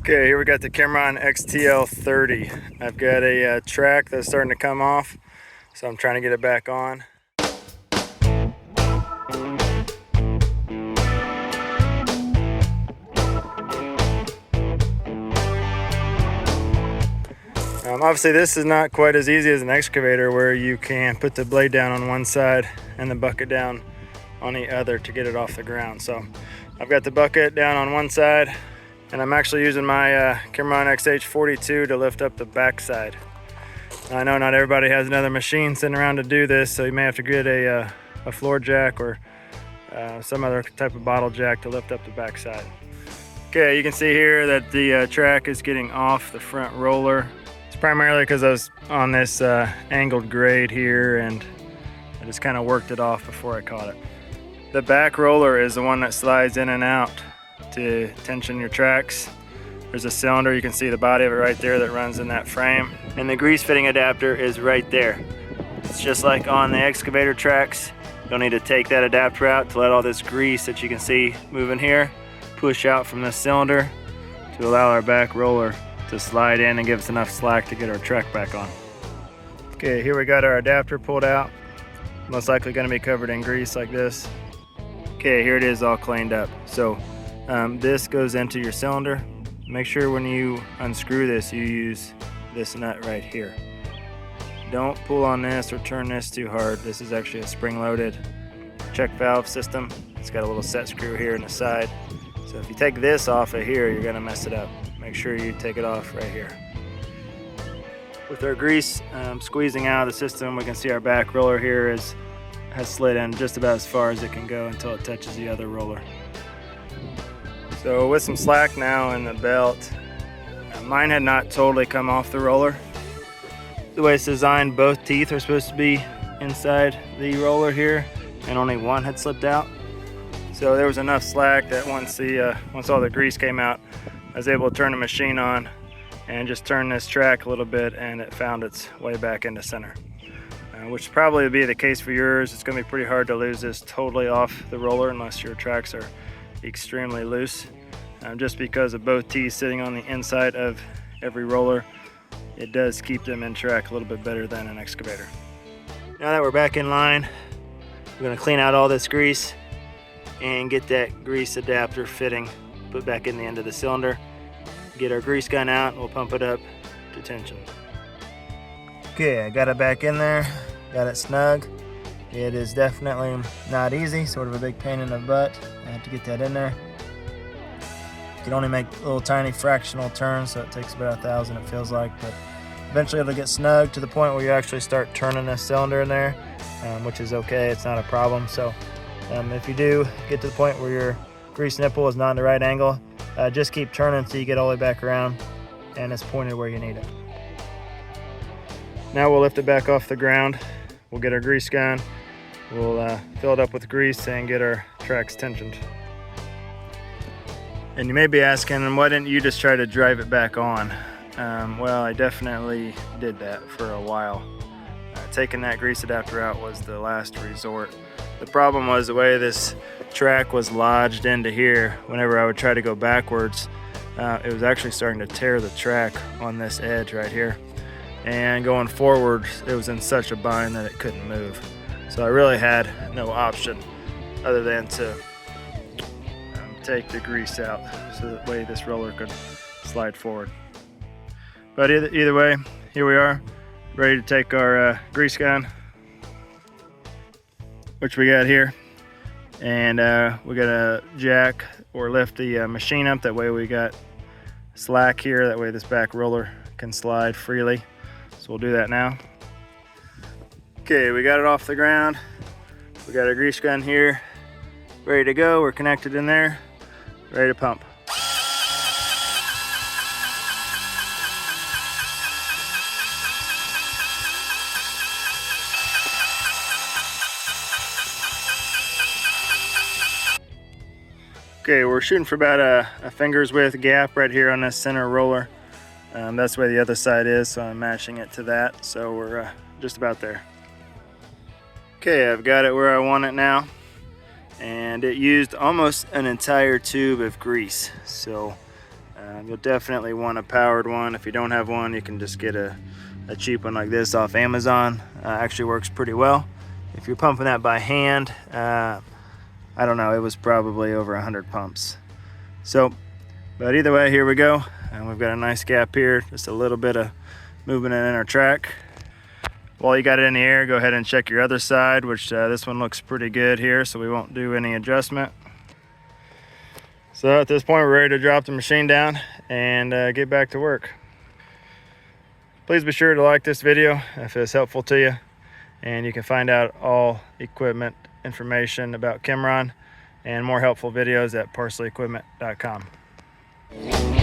Okay, here we got the KYMRON XTL30. I've got a track that's starting to come off, so I'm trying to get it back on. Obviously this is not quite as easy as an excavator where you can put the blade down on one side and the bucket down on the other to get it off the ground. So I've got the bucket down on one side and I'm actually using my KYMRON XH42 to lift up the back side. I know not everybody has another machine sitting around to do this, so you may have to get a floor jack or some other type of bottle jack to lift up the back side. Okay, you can see here that the track is getting off the front roller. It's primarily because I was on this angled grade here and I just kind of worked it off before I caught it. The back roller is the one that slides in and out to tension your tracks. There's a cylinder, you can see the body of it right there that runs in that frame. And the grease fitting adapter is right there. It's just like on the excavator tracks. You'll need to take that adapter out to let all this grease that you can see moving here push out from this cylinder to allow our back roller to slide in and give us enough slack to get our track back on. Okay, here we got our adapter pulled out. Most likely going to be covered in grease like this. Okay, here it is all cleaned up. So this goes into your cylinder. Make sure when you unscrew this, you use this nut right here. Don't pull on this or turn this too hard. This is actually a spring-loaded check valve system. It's got a little set screw here in the side. So if you take this off of here, you're gonna mess it up. Make sure you take it off right here. With our grease squeezing out of the system, we can see our back roller here has slid in just about as far as it can go until it touches the other roller. So with some slack now in the belt, mine had not totally come off the roller. The way it's designed, both teeth are supposed to be inside the roller here, and only one had slipped out. So there was enough slack that once all the grease came out, I was able to turn the machine on and just turn this track a little bit, and it found its way back into center. Which probably would be the case for yours. It's going to be pretty hard to lose this totally off the roller unless your tracks are extremely loose. Just because of both teeth sitting on the inside of every roller, it does keep them in track a little bit better than an excavator. Now that we're back in line, we're going to clean out all this grease and get that grease adapter fitting put back in the end of the cylinder. Get our grease gun out and we'll pump it up to tension. Okay, I got it back in there, got it snug. It is definitely not easy, sort of a big pain in the butt. I have to get that in there. You can only make little tiny fractional turns, so it takes about 1,000 it feels like, but eventually it'll get snug to the point where you actually start turning this cylinder in there, which is okay, it's not a problem. So if you do get to the point where your grease nipple is not in the right angle, just keep turning until you get all the way back around and it's pointed where you need it. Now we'll lift it back off the ground. We'll get our grease gun. We'll fill it up with grease and get our tracks tensioned. And you may be asking, why didn't you just try to drive it back on? Well, I definitely did that for a while. Taking that grease adapter out was the last resort. The problem was the way this track was lodged into here. Whenever I would try to go backwards, it was actually starting to tear the track on this edge right here. And going forward, it was in such a bind that it couldn't move. So I really had no option other than to take the grease out so that way this roller could slide forward. But either way, here we are, ready to take our grease gun, which we got here, and we got a jack or lift the machine up. That way we got slack here, that way this back roller can slide freely. So we'll do that now. Okay, we got it off the ground. We got our grease gun here, ready to go. We're connected in there, ready to pump. Okay, we're shooting for about a finger's width gap right here on this center roller. That's the way the other side is, so I'm matching it to that. So we're just about there. Okay, I've got it where I want it now. And it used almost an entire tube of grease. So You'll definitely want a powered one. If you don't have one, you can just get a cheap one like this off Amazon. Actually works pretty well. If you're pumping that by hand, I don't know, it was probably over 100 pumps. So, but either way, here we go. And we've got a nice gap here, just a little bit of movement in our track. While you got it in the air, go ahead and check your other side, which this one looks pretty good here, so we won't do any adjustment. So at this point, we're ready to drop the machine down and get back to work. Please be sure to like this video if it's helpful to you. And you can find out all equipment information about KYMRON and more helpful videos at parsley-equipment.com.